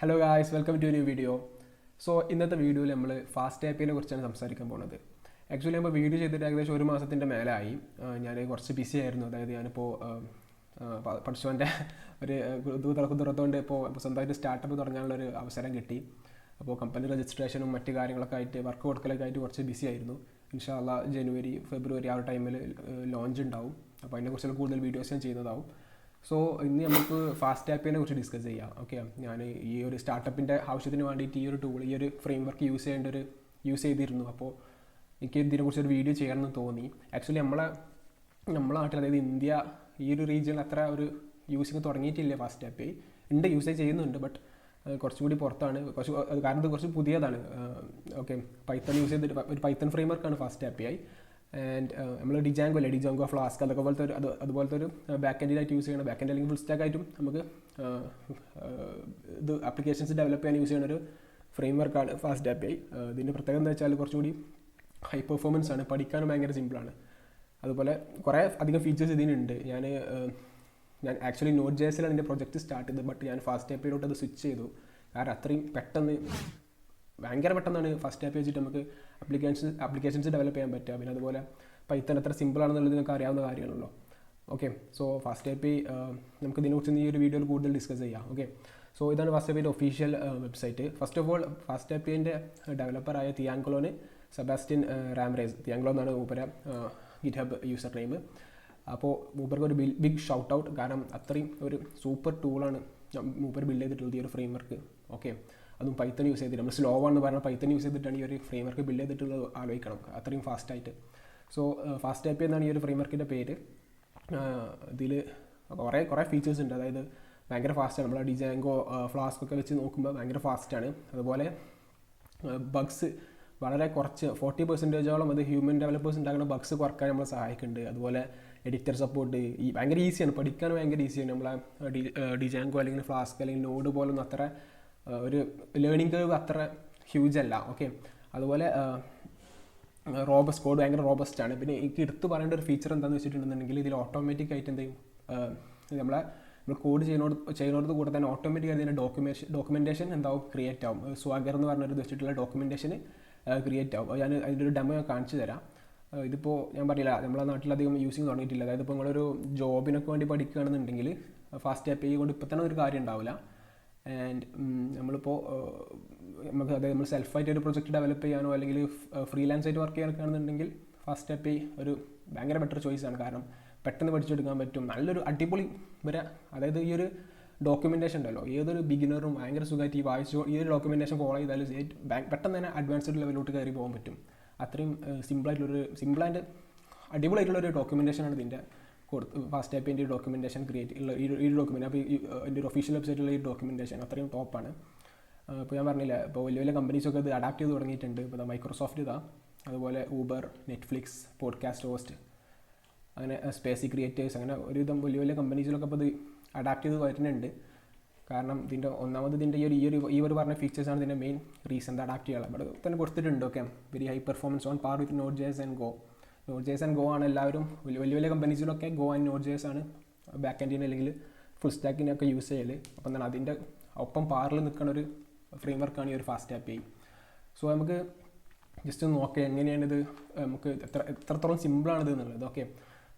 Hello guys, welcome to new video. ഇന്നത്തെ വീഡിയോയിൽ നമ്മൾ ഫാസ്റ്റ് ആപ്പിനെ കുറിച്ചാണ് സംസാരിക്കാൻ പോകുന്നത്. ആക്ച്വലി നമ്മൾ വീഡിയോ ചെയ്തിട്ട് ഏകദേശം ഒരു മാസത്തിൻ്റെ മേലായി. ഞാൻ കുറച്ച് ബിസി ആയിരുന്നു. അതായത് ഞാനിപ്പോൾ പഠിച്ചവൻ്റെ ഒരു ദൂരത്തുകൊണ്ട് ഇപ്പോൾ സ്വന്തമായിട്ട് സ്റ്റാർട്ടപ്പ് തുടങ്ങാനുള്ളൊരു അവസരം കിട്ടി. അപ്പോൾ കമ്പനി രജിസ്ട്രേഷനും മറ്റു കാര്യങ്ങളൊക്കെ ആയിട്ട് വർക്ക് കൊടുക്കലൊക്കെ ആയിട്ട് കുറച്ച് ബിസി ആയിരുന്നു. ഇൻഷാ അല്ലാ ജനുവരി ഫെബ്രുവരി ആ ഒരു ടൈമിൽ ലോഞ്ച് ഉണ്ടാവും. അപ്പോൾ അതിനെക്കുറിച്ചുള്ള കൂടുതൽ വീഡിയോസ് ഞാൻ ചെയ്യുന്നതാവും. ഇന്ന് നമുക്ക് ഫാസ്റ്റ് ആപ്പിനെ കുറിച്ച് ഡിസ്കസ് ചെയ്യാം. ഓക്കെ, ഞാൻ ഈ ഒരു സ്റ്റാർട്ടപ്പിൻ്റെ ആവശ്യത്തിന് വേണ്ടിയിട്ട് ഈ ഒരു ടൂൾ, ഈ ഒരു ഫ്രെയിം വർക്ക് യൂസ് ചെയ്തിരുന്നു. അപ്പോൾ എനിക്ക് ഇതിനെക്കുറിച്ചൊരു വീഡിയോ ചെയ്യണമെന്ന് തോന്നി. ആക്ച്വലി നമ്മളെ നാട്ടിൽ, അതായത് ഇന്ത്യ ഈ ഒരു റീജിയനിൽ അത്ര ഒരു യൂസിങ് തുടങ്ങിയിട്ടില്ല. ഫാസ്റ്റ് ആപ്പി ഉണ്ട്, യൂസേജ് ചെയ്യുന്നുണ്ട്, ബട്ട് കുറച്ചും കൂടി പുറത്താണ്. കാരണം ഇത് കുറച്ച് പുതിയതാണ്. ഓക്കെ, പൈത്തൺ യൂസ് ചെയ്തിട്ട് ഒരു പൈത്തൺ ഫ്രെയിം വർക്കാണ് ഫാസ്റ്റ് ആപ്പി ആയി. ആൻഡ് നമ്മൾ ഡിജാങ്കോ ഫ്ലാസ്ക് അതൊക്കെ പോലത്തെ അതുപോലത്തെ ഒരു ബാക്ക് എൻഡിലായിട്ട് യൂസ് ചെയ്യണം. ബാക്ക് എൻഡ് അല്ലെങ്കിൽ ഫുൾ സ്റ്റാക്ക് ആയിട്ടും നമുക്ക് ഇത് ആപ്ലിക്കേഷൻസ് ഡെവലപ്പ് ചെയ്യാൻ യൂസ് ചെയ്യുന്ന ഒരു ഫ്രെയിം വർക്കാണ് ഫാസ്റ്റ് ആപ്പി ആയി. ഇതിൻ്റെ പ്രത്യേകത എന്താ വെച്ചാൽ കുറച്ചുകൂടി ഹൈ പെർഫോമൻസ് ആണ്, പഠിക്കാനും ഭയങ്കര സിമ്പിളാണ്. അതുപോലെ കുറേ അധികം ഫീച്ചേഴ്സ് ഇതിനുണ്ട്. ഞാൻ ആക്ച്വലി നോട്ട് ജെഎസിലാണ് എൻ്റെ പ്രൊജക്റ്റ് സ്റ്റാർട്ട് ചെയ്തത്, ബട്ട് ഞാൻ ഫാസ്റ്റ് ആപ്പിയിലോട്ട് അത് സ്വിച്ച് ചെയ്തു. കാരണം അത്രയും ഭയങ്കര പെട്ടെന്നാണ് ഫാസ്റ്റ് ആപ്പി വെച്ചിട്ട് നമുക്ക് ആപ്ലിക്കേഷൻസ് ഡെവലപ്പ് ചെയ്യാൻ പറ്റുക. പിന്നെ അതുപോലെ പൈത്തൺ എത്ര സിമ്പിളാണെന്നുള്ളത് നിങ്ങൾക്ക് അറിയാവുന്ന കാര്യമാണല്ലോ. ഓക്കെ, ഫാസ്റ്റ് ആപ്പി നമുക്ക് ഇതിനെക്കുറിച്ച് ഈ ഒരു വീഡിയോയിൽ കൂടുതൽ ഡിസ്കസ് ചെയ്യാം. ഓക്കെ, ഇതാണ് ഫാസ്റ്റ് ആപ്പിൻ്റെ official website. First of all fast ആപ്പിൻ്റെ ഡെവലപ്പറായ തിയാങ്കളോന് സെബാസ്റ്റ്യൻ റാംറേസ്, തിയാങ്കളോ എന്നാണ് മൂപ്പര ഗിറ്റ്ഹബ് യൂസർ നെയിം. അപ്പോൾ മൂപ്പർക്ക് ഒരു ബിഗ് ഷൗട്ട് ഔട്ട്. കാരണം അത്രയും ഒരു സൂപ്പർ ടൂളാണ് മൂപ്പർ ബിൽഡ് ചെയ്തിട്ടുള്ളത്, ഈ ഒരു ഫ്രെയിം വർക്ക്. ഓക്കെ, അതും പൈത്തൺ യൂസ് ചെയ്തിട്ട്, നമ്മൾ സ്ലോ ആണെന്ന് പറഞ്ഞാൽ പൈത്തൺ യൂസ് ചെയ്തിട്ടാണ് ഈ ഒരു ഫ്രെയിം വർക്ക് ബിൽഡ് ചെയ്തിട്ടുള്ളത്. ആലോചിക്കണം, അത്രയും ഫാസ്റ്റായിട്ട്. ഫാസ്റ്റ് ആപ്പി എന്നാണ് ഈ ഒരു ഫ്രെയിം വർക്കിൻ്റെ പേര്. ഇതിൽ കുറേ ഫീച്ചേഴ്സ് ഉണ്ട്. അതായത് ഭയങ്കര ഫാസ്റ്റാണ്. നമ്മൾ ഡിജാങ്കോ ഫ്ലാസ്ക് ഒക്കെ വെച്ച് നോക്കുമ്പോൾ ഭയങ്കര ഫാസ്റ്റാണ്. അതുപോലെ ബഗ്സ് വളരെ കുറച്ച് 40% അത് ഹ്യൂമൻ ഡെവലപ്പേഴ്സ് ഉണ്ടാക്കുന്ന ബഗ്സ് കുറക്കാൻ നമ്മളെ സഹായിക്കുന്നുണ്ട്. അതുപോലെ എഡിറ്റർ സപ്പോർട്ട് ഭയങ്കര ഈസിയാണ്, പഠിക്കാൻ ഭയങ്കര ഈസിയാണ്. നമ്മളെ ഡിജാങ്കോ അല്ലെങ്കിൽ ഫ്ലാസ്ക് അല്ലെങ്കിൽ നോഡ് പോലൊന്നും അത്ര ഒരു ലേണിംഗ് കർവ് അത്ര ഹ്യൂജ് അല്ല. ഓക്കെ, അതുപോലെ കോഡ് ഭയങ്കര റോബസ്റ്റ് ആണ്. പിന്നെ എനിക്ക് എടുത്ത് പറയേണ്ട ഒരു ഫീച്ചർ എന്താണെന്ന് വെച്ചിട്ടുണ്ടെന്നുണ്ടെങ്കിൽ ഇതിൽ ഓട്ടോമാറ്റിക് ആയിട്ട് എന്തെയും നമ്മൾ കോഡ് ചെയ്യുന്നോടത്ത് കൂടെ തന്നെ ഓട്ടോമാറ്റിക് ആയിട്ട് ഇതിൻ്റെ ഡോക്യുമെൻറ്റേഷൻ എന്താവും ക്രിയേറ്റ് ആവും. സ്വാഗർ എന്ന് പറഞ്ഞൊരു വെച്ചിട്ടുള്ള ഡോക്യുമെൻറ്റേഷൻ ക്രിയേറ്റ് ആവും. ഞാൻ അതിൻ്റെ ഒരു ഡെമോ കാണിച്ചു തരാം. ഇതിപ്പോൾ ഞാൻ പറയില്ല, നമ്മളെ നാട്ടിലധികം യൂസിങ് തുടങ്ങിയിട്ടില്ല. അതായത് ഇപ്പോൾ നിങ്ങളൊരു ജോബിനൊക്കെ വേണ്ടി പഠിക്കുകയാണെന്നുണ്ടെങ്കിൽ ഫാസ്റ്റ് ആപ്പി കൊണ്ട് ഇപ്പോൾ തന്നെ ഒരു കാര്യം ഉണ്ടാവില്ല. ആൻഡ് നമ്മളിപ്പോൾ അതായത് നമ്മൾ സെൽഫായിട്ട് ഒരു പ്രൊജക്റ്റ് ഡെവലപ്പ് ചെയ്യാനോ അല്ലെങ്കിൽ ഫ്രീലാൻസ് ആയിട്ട് വർക്ക് ചെയ്യാനൊക്കെ ആണെന്നുണ്ടെങ്കിൽ ഫാസ്റ്റ് ആപ്പി ഒരു ഭയങ്കര ബെറ്റർ ചോയ്സാണ്. കാരണം പെട്ടെന്ന് പഠിച്ചെടുക്കാൻ പറ്റും. നല്ലൊരു അടിപൊളി അതായത് ഈ ഒരു ഡോക്യുമെൻറ്റേഷൻ ഉണ്ടല്ലോ, ഏതൊരു ബിഗിനറും ഭയങ്കര സുഖമായിട്ട് ഈ ഒരു ഡോക്യുമെൻറ്റേഷൻ ഫോളോ ചെയ്താൽ പെട്ടെന്ന് തന്നെ അഡ്വാൻസ്ഡ് ലെവലിലോട്ട് കയറി പോകാൻ പറ്റും. അത്രയും സിമ്പിളായിട്ട് അടിപൊളിയായിട്ടുള്ളൊരു ഡോക്യുമെൻറ്റേഷനാണ് ഇതിൻ്റെ ഫാസ്റ്റ് ആപ്പിൻ്റെ ഡോക്യുമെൻറ്റേഷൻ ക്രിയേറ്റ് ഉള്ള ഈ ഡോക്യുമെൻറ്റ്. അപ്പോൾ എൻ്റെ ഒരു ഒഫീഷ്യൽ വെബ്സൈറ്റുള്ള ഈ ഡോക്യുമെൻറ്റേഷൻ അത്രയും ടോപ്പാണ്. ഇപ്പോൾ ഞാൻ പറഞ്ഞില്ല, ഇപ്പോൾ വലിയ വലിയ കമ്പനീസൊക്കെ ഇത് അഡാപ്റ്റ് ചെയ്ത് തുടങ്ങിയിട്ടുണ്ട്. ഇപ്പോൾ മൈക്രോസോഫ്റ്റ് അതുപോലെ ഊബർ, നെറ്റ്ഫ്ലിക്സ്, പോഡ്കാസ്റ്റ് ഹോസ്റ്റ്, അങ്ങനെ സ്പേസി ക്രിയേറ്റേഴ്സ്, അങ്ങനെ ഒരുവിധം വലിയ വലിയ കമ്പനീസിലൊക്കെ ഇപ്പോൾ ഇത് അഡാപ്റ്റ് ചെയ്ത് വരുന്നുണ്ട്. കാരണം ഇതിൻ്റെ ഈ ഒരു പറഞ്ഞ ഫീച്ചേഴ്സാണ് ഇതിൻ്റെ മെയിൻ റീസൺ അഡാപ്റ്റ് ചെയ്യാനുള്ള. ഇവിടെ തന്നെ കൊടുത്തിട്ടുണ്ട്. Okay, very high performance on par with Node JS and Go. Node JS and Go ആണ് എല്ലാവരും വലിയ വലിയ കമ്പനീസിലൊക്കെ ഗോ ആൻഡ് നോട്ട് ജെഎസ് ആണ് ബാക്ക് എൻഡിന് അല്ലെങ്കിൽ ഫുൾ സ്റ്റാക്കിനൊക്കെ യൂസ് ചെയ്യൽ. അപ്പം എന്താണ് അതിൻ്റെ ഒപ്പം പാറിൽ നിൽക്കുന്ന ഒരു ഫ്രെയിം വർക്കാണ് ഈ ഒരു ഫാസ്റ്റ് ആപ്പി. നമുക്ക് ജസ്റ്റ് ഒന്ന് നോക്കാം എങ്ങനെയാണിത്, നമുക്ക് എത്രത്തോളം സിമ്പിളാണിത് എന്നുള്ളത്. ഓക്കെ,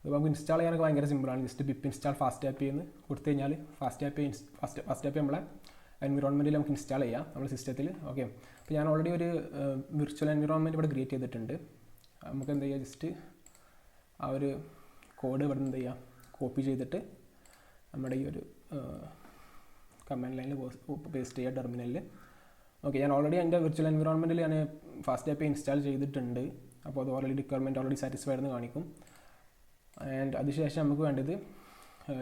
ഇത് നമുക്ക് ഇൻസ്റ്റാൾ ചെയ്യാനൊക്കെ ഭയങ്കര സിമ്പിളാണ്. Just pip install fast Appy എന്ന് കൊടുത്തു കഴിഞ്ഞാൽ ഫാസ്റ്റ് ആപ്പി നമ്മളെ എൻവിറോൺമെൻറ്റിൽ നമുക്ക് ഇൻസ്റ്റാൾ ചെയ്യാം നമ്മുടെ സിസ്റ്റത്തിൽ. ഓക്കെ, അപ്പോൾ ഞാൻ ഓൾറെഡി ഒരു വിർച്വൽ എൻവിറോൺമെൻറ്റ് ഇവിടെ ക്രിയേറ്റ് ചെയ്തിട്ടുണ്ട്. നമുക്ക് എന്ത് ചെയ്യുക, ജസ്റ്റ് ആ ഒരു കോഡ് ഇവിടെ എന്ത് ചെയ്യുക, കോപ്പി ചെയ്തിട്ട് നമ്മുടെ ഈ ഒരു കമാൻഡ് ലൈനിൽ പേസ്റ്റ് ചെയ്യുക ടെർമിനലിൽ. ഓക്കെ, ഞാൻ ഓൾറെഡി എൻ്റെ വിർച്വൽ എൻവിറോൺമെൻറ്റിൽ ഞാൻ ഫാസ്റ്റ് ആപ്പി ഇൻസ്റ്റാൾ ചെയ്തിട്ടുണ്ട്. അപ്പോൾ അത് റിക്വയർമെൻറ്റ് ഓൾറെഡി സാറ്റിസ്ഫൈഡ് എന്ന് കാണിക്കും. ആൻഡ് അതിനുശേഷം നമുക്ക് വേണ്ടത്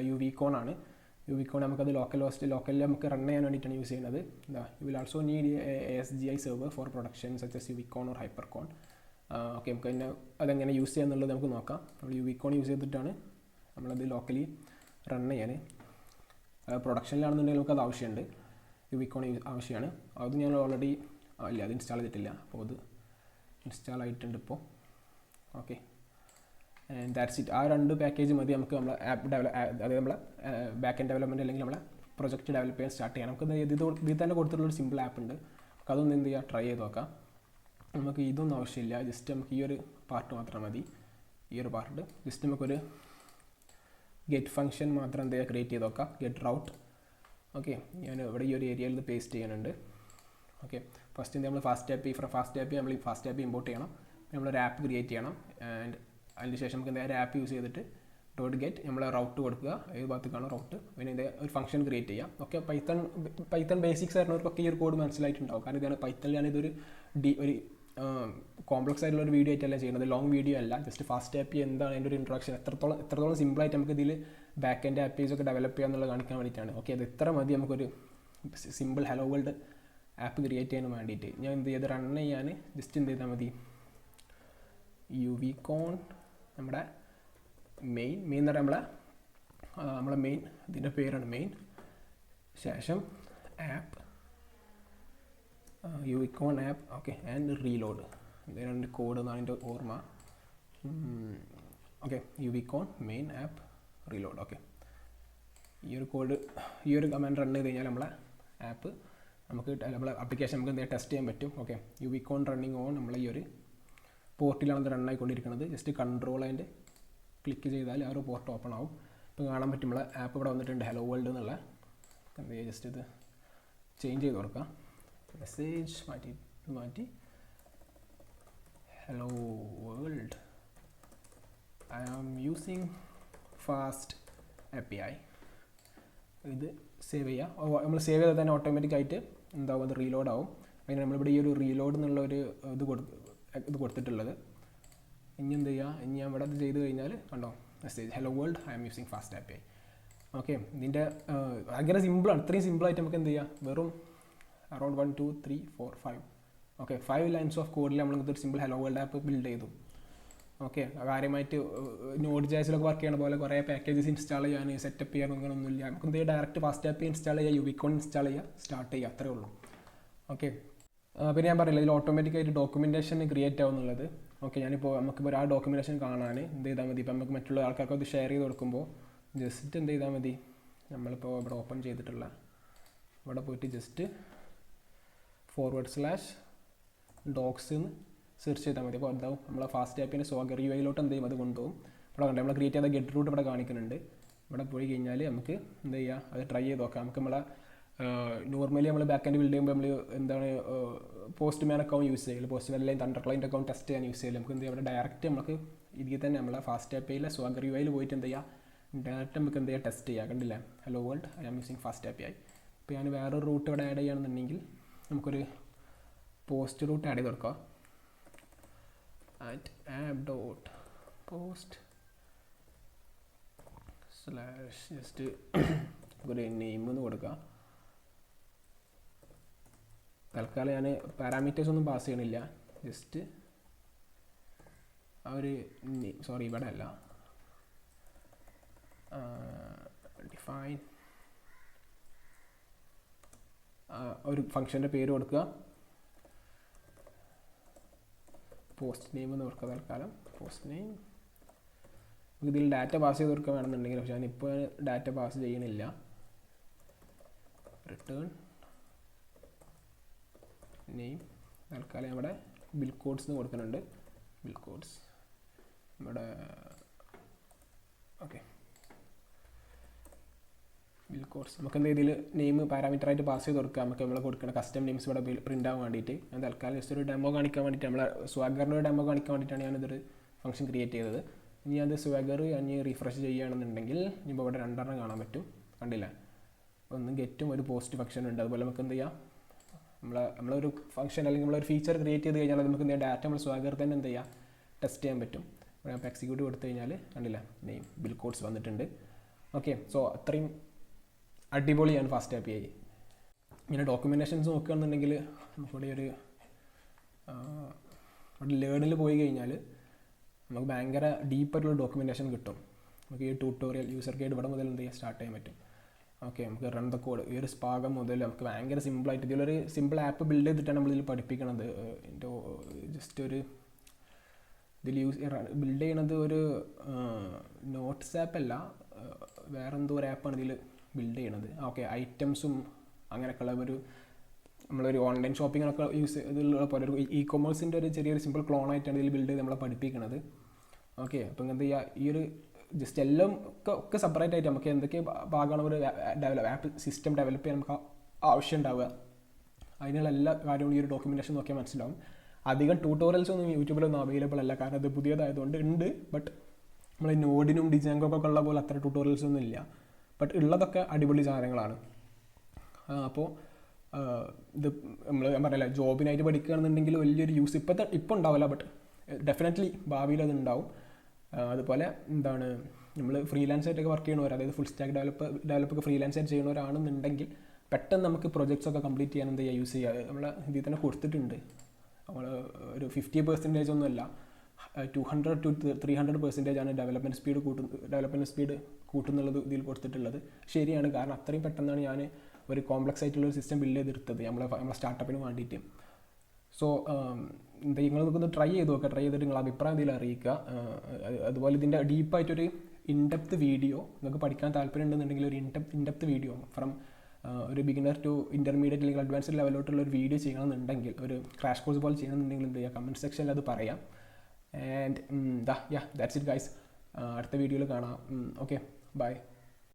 യുവിക്കോൺ ആണ്. യുവിക്കോൺ നമുക്കത് ലോക്കലിൽ നമുക്ക് റൺ ചെയ്യാൻ വേണ്ടിയിട്ടാണ് യൂസ് ചെയ്യുന്നത്. You will also need ASGI server for production such as uvicorn or hypercorn. Okay, നമുക്ക് തന്നെ അതെങ്ങനെ യൂസ് ചെയ്യുക എന്നുള്ളത് നമുക്ക് നോക്കാം. നമ്മൾ യുവിക്കോൺ യൂസ് ചെയ്തിട്ടാണ് നമ്മളത് ലോക്കലി റൺ ചെയ്യാൻ. പ്രൊഡക്ഷനിലാണെന്നുണ്ടെങ്കിൽ നമുക്കത് ആവശ്യമുണ്ട്, യുവിക്കോൺ ആവശ്യമാണ്. അത് ഞാൻ ഓൾറെഡി ഇല്ല, അത് ഇൻസ്റ്റാൾ ചെയ്തിട്ടില്ല. അപ്പോൾ അത് ഇൻസ്റ്റാൾ ആയിട്ടുണ്ട് ഇപ്പോൾ. Okay, and that's it. ആ രണ്ട് പാക്കേജ് മതി നമുക്ക് നമ്മളെ ആപ്പ് അതായത് നമ്മളെ ബാക്ക് എൻഡ് ഡെവലപ്മെൻറ്റ് അല്ലെങ്കിൽ നമ്മളെ പ്രൊജക്റ്റ് ഡെവലപ്പ് ചെയ്യാൻ സ്റ്റാർട്ട് ചെയ്യാം. നമുക്ക് ഇതിൽ തന്നെ കൊടുത്തിട്ടുള്ളൊരു സിമ്പിൾ ആപ്പ് ഉണ്ട്. നമുക്ക് അതൊന്നും എന്ത് ചെയ്യുക, ട്രൈ ചെയ്ത് നോക്കാം. നമുക്ക് ഇതൊന്നും ആവശ്യമില്ല, ജസ്റ്റ് നമുക്ക് ഈ ഒരു പാർട്ട് മാത്രം മതി. ഈ ഒരു പാർട്ട് ജസ്റ്റ് നമുക്കൊരു ഗെറ്റ് ഫംഗ്ഷൻ മാത്രം എന്ത് ചെയ്യുക, ക്രിയേറ്റ് ചെയ്ത് നോക്കാം. ഗെറ്റ് റൗട്ട്. ഓക്കെ, ഞാൻ ഇവിടെ ഈ ഒരു ഏരിയയിൽ ഇത് പേസ്റ്റ് ചെയ്യാനുണ്ട്. ഓക്കെ, ഫസ്റ്റ് നമ്മൾ FastAPI നമ്മൾ FastAPI ഇമ്പോർട്ട് ചെയ്യണം. നമ്മളൊരു ആപ്പ് ക്രിയേറ്റ് ചെയ്യണം. ആൻഡ് അതിന് ശേഷം നമുക്ക് എന്തായാലും ആപ്പ് യൂസ് ചെയ്തിട്ട് .get നമ്മൾ റൗട്ട് കൊടുക്കുക, ഏത് ഭാഗത്തേക്കാണ് റൗട്ട്, പിന്നെ ഇതിൻ്റെ ഒരു ഫംഗ്ഷൻ ക്രിയേറ്റ് ചെയ്യാം. ഓക്കെ, പൈത്തൺ ബേസിക്സ് ആയിരുന്നവർക്കൊക്കെ ഈ ഒരു കോഡ് മനസ്സിലായിട്ടുണ്ടാവും. കാരണം ഇതാണ് പൈത്തണിൽ ഞാനിതൊരു ഒരു കോംപ്ലക്സ് ആയിട്ടുള്ള ഒരു വീഡിയോ ആയിട്ടല്ല ചെയ്യുന്നത്, ലോങ് വീഡിയോ അല്ല. ജസ്റ്റ് FastAPI എന്താണ്, അതിൻ്റെ ഒരു ഇൻട്രൊഡക്ഷൻ എത്രത്തോളം സിമ്പിളായിട്ട് നമുക്ക് ഇതിൽ ബാക്ക് എൻഡ് ആപ്പീസ് ഒക്കെ ഡെവലപ്പ് ചെയ്യുക എന്നുള്ളത് കാണിക്കാൻ വേണ്ടിയിട്ടാണ്. ഓക്കെ, അത് ഇത്ര മതി നമുക്കൊരു simple hello world app create ചെയ്യാൻ വേണ്ടിയിട്ട്. ഞാൻ എന്ത് ചെയ്ത് റൺ ചെയ്യാൻ ജസ്റ്റ് എന്ത് ചെയ്താൽ മതി, യുവികോൺ നമ്മുടെ മെയിൻ എന്ന് പറയുമ്പോൾ നമ്മളെ മെയിൻ, ഇതിൻ്റെ പേരാണ് മെയിൻ, ശേഷം app uvicorn app. Okay, and reload, ഇതിൻ്റെ കോഡ് എന്നാണ് എൻ്റെ ഓർമ്മ. Okay, uvicorn main app reload. Okay, ഈ ഒരു കോഡ്, ഈ ഒരു കമാൻഡ് റൺ ചെയ്ത് കഴിഞ്ഞാൽ നമ്മളെ ആപ്പ് നമ്മളെ ആപ്ലിക്കേഷൻ നമുക്ക് എന്തെങ്കിലും ടെസ്റ്റ് ചെയ്യാൻ പറ്റും. ഓക്കെ, യുവികോൺ റണ്ണിങ് ഓൺ നമ്മൾ ഈ ഒരു പോർട്ടിലാണ് ഇത് റൺ ആയിക്കൊണ്ടിരിക്കുന്നത്. ജസ്റ്റ് കൺട്രോൾ ആൻഡ് ക്ലിക്ക് ചെയ്താൽ ആ ഒരു പോർട്ട് ഓപ്പൺ ആവും. ഇപ്പോൾ കാണാൻ പറ്റും നമ്മളെ ആപ്പ് ഇവിടെ വന്നിട്ടുണ്ട്, ഹലോ വേൾഡ് എന്നുള്ള. എന്ത് ചെയ്യുക, ജസ്റ്റ് ഇത് ചേഞ്ച് ചെയ്ത് കൊടുക്കാം, മെസ്സേജ് മാറ്റി hello world I am using FastAPI. ഇത് സേവ് ചെയ്യുക. നമ്മൾ സേവ് ചെയ്താൽ തന്നെ ഓട്ടോമാറ്റിക്കായിട്ട് എന്താവും, അത് റീലോഡ് ആവും. അതിന് നമ്മളിവിടെ ഈ ഒരു റീലോഡ് എന്നുള്ള ഒരു ഇത് കൊടുത്തിട്ടുള്ളത്. ഇനി എന്ത് ചെയ്യുക, ഇനി ഞാൻ ഇവിടെ ചെയ്ത് കഴിഞ്ഞാൽ കണ്ടോ message hello world I am using FastAPI. Okay, ഇതിൻ്റെ ഭയങ്കര സിമ്പിളാണ്. ഇത്രയും സിമ്പിളായിട്ട് നമുക്ക് എന്ത് ചെയ്യാം, വെറും അറൗണ്ട് 1 2 3 4 5 ഓക്കെ 5 ലൈൻസ് ഓഫ് കോഡിൽ നമ്മളിതൊരു simple hello world app build ചെയ്തു. ഓക്കെ, കാര്യമായിട്ട് നോഡ് ജേസിലൊക്കെ വർക്ക് ചെയ്യണ പോലെ കുറേ പാക്കേജസ് ഇൻസ്റ്റാൾ ചെയ്യാൻ സെറ്റപ്പ് ചെയ്യാൻ അങ്ങനെയൊന്നുമില്ല. നമുക്ക് എന്ത് ചെയ്യുക, ഡയറക്റ്റ് FastAPI ഇൻസ്റ്റാൾ ചെയ്യുക, യുവികോൺ ഇൻസ്റ്റാൾ ചെയ്യുക, സ്റ്റാർട്ട് ചെയ്യുക, അത്രേ ഉള്ളൂ. ഓക്കെ, പിന്നെ ഞാൻ പറയില്ല, ഇതിൽ ഓട്ടോമാറ്റിക്കായിട്ട് ഡോക്യുമെൻറ്റേഷൻ ക്രിയേറ്റ് ആവുന്നുള്ളത്. ഓക്കെ, നമുക്കിപ്പോൾ ആ ഡോക്യുമെൻറ്റേഷൻ കാണാൻ എന്ത് ചെയ്താൽ മതി, ഇപ്പോൾ നമുക്ക് മറ്റുള്ള ആൾക്കാർക്ക് അത് ഷെയർ ചെയ്ത് കൊടുക്കുമ്പോൾ ജസ്റ്റ് എന്ത് ചെയ്താൽ മതി, നമ്മളിപ്പോൾ ഇവിടെ ഓപ്പൺ ചെയ്തിട്ടുള്ള ഇവിടെ പോയിട്ട് ജസ്റ്റ് /docs എന്ന് സെർച്ച് ചെയ്താൽ മതി. അപ്പോൾ എന്താവും, നമ്മളെ FastAPIൻ്റെ Swagger UIയിലോട്ട് എന്ത് ചെയ്യും, അത് കൊണ്ടുപോകും. ഇവിടെ കണ്ടു നമ്മൾ ക്രിയേറ്റ് ചെയ്ത ഗെറ്റ് റൂട്ട് ഇവിടെ കാണിക്കുന്നുണ്ട്. ഇവിടെ പോയി കഴിഞ്ഞാൽ നമുക്ക് എന്ത് ചെയ്യുക, അത് ട്രൈ ചെയ്ത് നോക്കാം. നമുക്ക് നമ്മളെ നോർമലി നമ്മൾ ബാക്ക് എൻഡ് ബിൽഡ് ചെയ്യുമ്പോൾ നമ്മൾ എന്താണ് പോസ്റ്റ്മാൻ അക്കൗണ്ട് യൂസ് ചെയ്യില്ല, പോസ്റ്റ്മാൻ അല്ലെങ്കിൽ തണ്ടർ ക്ലൈൻറ്റ് അക്കൗണ്ട് ടെസ്റ്റ് ചെയ്യാൻ യൂസ് ചെയ്യില്ല. നമുക്ക് എന്ത് ചെയ്യാം, ഇവിടെ ഡയറക്റ്റ് നമുക്ക് ഇതിൽ തന്നെ നമ്മളെ FastAPIയിലെ Swagger UIയിൽ പോയിട്ട് എന്ത് ചെയ്യുക, ഡയറക്റ്റ് നമുക്ക് എന്ത് ചെയ്യുക, ടെസ്റ്റ് ചെയ്യുക. കണ്ടില്ല, hello world I am using FastAPI. ഇപ്പോൾ ഞാൻ വേറൊരു റൂട്ട് ഇവിടെ ആഡ് ചെയ്യുകയാണെന്നുണ്ടെങ്കിൽ നമുക്കൊരു പോസ്റ്റ് റൂട്ട് ആഡ് ചെയ്ത് കൊടുക്കാം. @app.post/ ജസ്റ്റ് ഒരു നെയിം എന്ന് കൊടുക്കുക. തൽക്കാലം ഞാൻ പാരാമീറ്റേഴ്സ് ഒന്നും പാസ് ചെയ്യണില്ല, ജസ്റ്റ് ആ ഒരു സോറി ഇവിടെ അല്ല, ഡിഫൈൻ ഒരു ഫംഗ്ഷൻ്റെ പേര് കൊടുക്കുക, പോസ്റ്റ് നെയിം എന്ന് കൊടുക്കുക. തൽക്കാലം പോസ്റ്റ് നെയിം. ഇതിൽ ഡാറ്റ പാസ് ചെയ്ത് കൊടുക്കുക വേണമെന്നുണ്ടെങ്കിൽ, പക്ഷേ ഞാനിപ്പോൾ ഡാറ്റ പാസ് ചെയ്യണില്ല. റിട്ടേൺ നെയിം തൽക്കാലം ഇവിടെ bilcodes എന്ന് കൊടുക്കുന്നുണ്ട്, bilcodes ഇവിടെ. ഓക്കെ, bilcodes നമുക്ക് എന്ത് രീതിയിൽ നെയിം പാരാമീറ്ററായിട്ട് പാസ് ചെയ്ത് കൊടുക്കുക. നമുക്ക് നമ്മൾ കൊടുക്കുന്ന കസ്റ്റം നെയിംസ് ഇവിടെ പ്രിൻ്റ് ആവാൻ വേണ്ടിയിട്ട്. ഞാൻ തൽക്കാലം ജസ്റ്റ് ഒരു ഡെമോ കാണിക്കാൻ വേണ്ടിയിട്ട്, നമ്മളെ സ്വാഗറിൻ്റെ ഒരു ഡെമോ കാണിക്കാൻ വേണ്ടിയിട്ടാണ് ഞാനിതൊരു ഫംഗ്ഷൻ ക്രിയേറ്റ് ചെയ്തത്. ഇനി അത് സ്വാഗർ ഞാൻ റീഫ്രഷ് ചെയ്യുകയാണെന്നുണ്ടെങ്കിൽ ഇപ്പോൾ ഇവിടെ 2 കാണാൻ പറ്റും, കണ്ടില്ല. ഒന്ന് ഗെറ്റും ഒരു പോസ്റ്റ് ഫംഗ്ഷൻ ഉണ്ട്. അതുപോലെ നമുക്ക് എന്ത് ചെയ്യാം, നമ്മളൊരു ഫംഗ്ഷൻ അല്ലെങ്കിൽ നമ്മളൊരു ഫീച്ചർ ക്രിയേറ്റ് ചെയ്ത് കഴിഞ്ഞാൽ നമുക്ക് എന്ത് ചെയ്യാം, ഡാറ്റ നമ്മൾ സ്വാഗർ തന്നെ എന്ത് ചെയ്യുക, ടെസ്റ്റ് ചെയ്യാൻ പറ്റും. ഇവിടെ അപ്പോൾ എക്സിക്യൂട്ട് കൊടുത്തു കഴിഞ്ഞാൽ കണ്ടില്ല, നെയിം bilcodes വന്നിട്ടുണ്ട്. ഓക്കെ, സോ അത്രയും അടിപൊളിയാണ് FastAPI. ഇങ്ങനെ ഡോക്യുമെൻറ്റേഷൻസ് നോക്കുകയാണെന്നുണ്ടെങ്കിൽ നമുക്കിവിടെ ഒരു ലേണിൽ പോയി കഴിഞ്ഞാൽ നമുക്ക് ഭയങ്കര ഡീപ്പായിട്ടുള്ള ഡോക്യുമെൻറ്റേഷൻ കിട്ടും. നമുക്ക് ഈ ട്യൂട്ടോറിയൽ യൂസർ ഗൈഡ് ഇവിടെ മുതൽ എന്ത് ചെയ്യാൻ സ്റ്റാർട്ട് ചെയ്യാൻ പറ്റും. ഓക്കെ, നമുക്ക് റൺ ദ കോഡ് ഈ ഒരു ഭാഗം മുതൽ നമുക്ക് ഭയങ്കര സിമ്പിളായിട്ട് ഇതിലൊരു സിമ്പിൾ ആപ്പ് ബിൽഡ് ചെയ്തിട്ടാണ് നമ്മളിതിൽ പഠിപ്പിക്കണത്. എൻ്റെ ജസ്റ്റ് ഒരു ഇതിൽ ബിൽഡ് ചെയ്യണത് ഒരു നോട്ട്സ് ആപ്പ് അല്ല, വേറെ എന്തോ ഒരു ആപ്പാണ് ഇതിൽ ബിൽഡ് ചെയ്യണത്. ഓക്കെ, ഐറ്റംസും അങ്ങനെയൊക്കെയുള്ള നമ്മളൊരു ഓൺലൈൻ ഷോപ്പിങ്ങിനൊക്കെ യൂസ് ചെയ്തുള്ള പോലെ ഒരു ഇ-കൊമേഴ്സിൻ്റെ ഒരു ചെറിയൊരു സിമ്പിൾ ക്ലോണായിട്ടാണ് ഇതിൽ ബിൽഡ് ചെയ്ത് നമ്മളെ പഠിപ്പിക്കുന്നത്. ഓക്കെ, അപ്പോൾ എന്ത് ചെയ്യുക, ഈ ഒരു ജസ്റ്റ് എല്ലാം ഒക്കെ സെപ്പറേറ്റ് ആയിട്ട് നമുക്ക് എന്തൊക്കെ ഭാഗമാണ് ഒരു ആപ്പ് സിസ്റ്റം ഡെവലപ്പ് ചെയ്യാൻ നമുക്ക് ആവശ്യം ഉണ്ടാവുക, അതിനുള്ള എല്ലാ കാര്യങ്ങളും ഈ ഒരു ഡോക്യുമെൻറ്റേഷൻ നോക്കിയാൽ മനസ്സിലാവും. അധികം ട്യൂട്ടോറിയൽസ് ഒന്നും യൂട്യൂബിലൊന്നും അവൈലബിൾ അല്ല, കാരണം അത് പുതിയതായതുകൊണ്ട് ഉണ്ട്. ബട്ട് നമ്മൾ നോഡിനും ഡിജാങ്കോക്കൊക്കെ ഉള്ള പോലെ അത്ര ട്യൂട്ടോറിയൽസ് ഒന്നും ഇല്ല. ബട്ട് ഉള്ളതൊക്കെ അടിപൊളി സാധനങ്ങളാണ്. അപ്പോൾ ഇത് ഞാൻ പറയില്ല, ജോബിനായിട്ട് പഠിക്കുകയാണെന്നുണ്ടെങ്കിൽ വലിയൊരു യൂസ് ഇപ്പോൾ ഉണ്ടാവില്ല, ബട്ട് ഡെഫിനറ്റ്ലി ഭാവിയിൽ അത് ഉണ്ടാവും. അതുപോലെ എന്താണ്, നമ്മൾ ഫ്രീലാൻസ് ആയിട്ടൊക്കെ വർക്ക് ചെയ്യണവർ, അതായത് ഫുൾ സ്റ്റാക്ക് ഡെവലപ്പൊക്കെ ഫ്രീലാൻസ് ആയിട്ട് ചെയ്യണവരാണെന്നുണ്ടെങ്കിൽ പെട്ടെന്ന് നമുക്ക് പ്രൊജക്ട്സ് ഒക്കെ കംപ്ലീറ്റ് ചെയ്യാൻ എന്ത് ചെയ്യുക, യൂസ് ചെയ്യുക. നമ്മൾ ഇതിൽ തന്നെ കൊടുത്തിട്ടുണ്ട്, നമ്മൾ ഒരു 50% ഒന്നുമല്ല, 200 to 300% ആണ് ഡെവലപ്മെൻറ്റ് സ്പീഡ് കൂട്ടുന്നുള്ളത് ഇതിൽ കൊടുത്തിട്ടുള്ളത്. ശരിയാണ്, കാരണം അത്രയും പെട്ടെന്നാണ് ഞാൻ ഒരു കോംപ്ലക്സ് ആയിട്ടുള്ളൊരു സിസ്റ്റം ബിൽഡ് ചെയ്തെടുത്തത് നമ്മളെ സ്റ്റാർട്ടപ്പിന് വേണ്ടിയിട്ട്. സോ നിങ്ങൾ ഒന്ന് ട്രൈ ചെയ്ത് നോക്കുക, ട്രൈ ചെയ്തിട്ട് നിങ്ങൾ അഭിപ്രായം ഇതിൽ അറിയിക്കുക. അതുപോലെ ഇതിൻ്റെ ഡീപ്പായിട്ടൊരു ഇൻഡെപ്ത് വീഡിയോ നിങ്ങൾക്ക് പഠിക്കാൻ താല്പര്യം ഉണ്ടെന്നുണ്ടെങ്കിൽ ഒരു ഇൻഡെപ്ത് വീഡിയോ ഫ്രം ഒരു ബിഗിനർ ടു ഇൻ്റർമീഡിയറ്റ് അല്ലെങ്കിൽ അഡ്വാൻസ്ഡ് ലെവലോട്ടുള്ള ഒരു വീഡിയോ ചെയ്യണമെന്നുണ്ടെങ്കിൽ, ഒരു ക്രാഷ് കോഴ്സ് പോലെ ചെയ്യണമെന്നുണ്ടെങ്കിൽ എന്ത് ചെയ്യുക, കമൻറ്റ് സെക്ഷനിൽ അത് പറയാം. And that's it guys. അടുത്ത വീഡിയോയിൽ കാണാം. Okay, by.